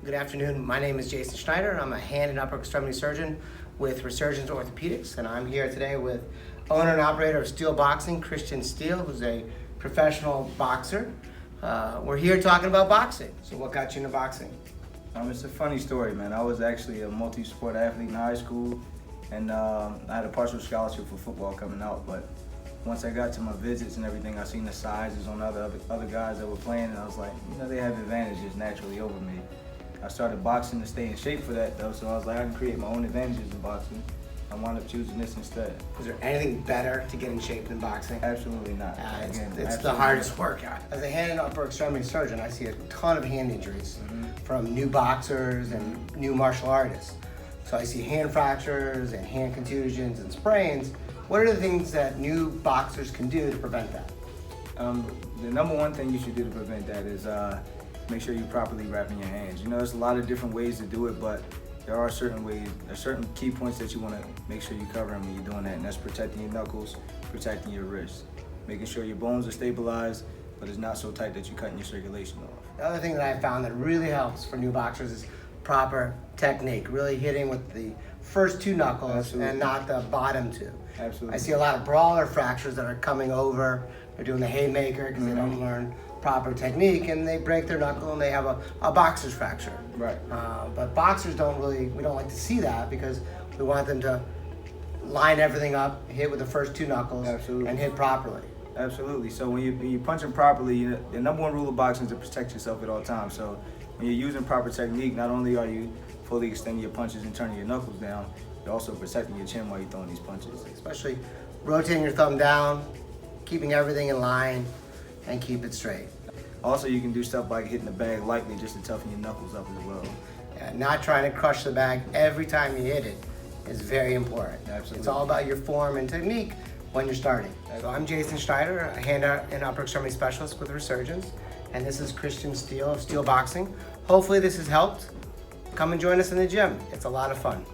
Good afternoon. My name is Jason Schneider, and I'm a hand and upper extremity surgeon with Resurgence Orthopedics. And I'm here today with owner and operator of Steele Boxing, Steele, who's a professional boxer. We're here talking about boxing. So what got you into boxing? It's a funny story, man. I was actually a multi-sport athlete in high school, and I had a partial scholarship for football coming out. But once I got to my visits and everything, I seen the sizes on other guys that were playing, and I was like, they have advantages naturally over me. I started boxing to stay in shape for that, though, so I was like, I can create my own advantages in boxing. I wound up choosing this instead. Is there anything better to get in shape than boxing? Absolutely not. It's the hardest workout. As a hand and upper extremity surgeon, I see a ton of hand injuries from new boxers and new martial artists. So I see hand fractures and hand contusions and sprains. What are the things that new boxers can do to prevent that? The number one thing you should do to prevent that is make sure you're properly wrapping your hands. There's a lot of different ways to do it, but there are certain key points that you want to make sure you cover when you're doing that, and that's protecting your knuckles, protecting your wrists, making sure your bones are stabilized, but it's not so tight that you're cutting your circulation off. The other thing that I found that really helps for new boxers is proper technique, really hitting with the first two knuckles. Absolutely. And not the bottom two. Absolutely. I see a lot of brawler fractures that are coming over. They're doing the haymaker because they don't learn proper technique, and they break their knuckle and they have a boxer's fracture. Right. But boxers we don't like to see that because we want them to line everything up, hit with the first two knuckles, Absolutely. and hit properly. Absolutely. So when you're punching properly, the number one rule of boxing is to protect yourself at all times. So when you're using proper technique, not only are you fully extending your punches and turning your knuckles down, you're also protecting your chin while you're throwing these punches. Especially rotating your thumb down, keeping everything in line, and keep it straight. Also, you can do stuff like hitting the bag lightly just to toughen your knuckles up as well. Not trying to crush the bag every time you hit it is very important. Absolutely. It's all about your form and technique when you're starting. So I'm Jason Schneider, a hand and upper extremity specialist with Resurgence, and this is Steele of Steele Boxing. Hopefully this has helped. Come and join us in the gym. It's a lot of fun.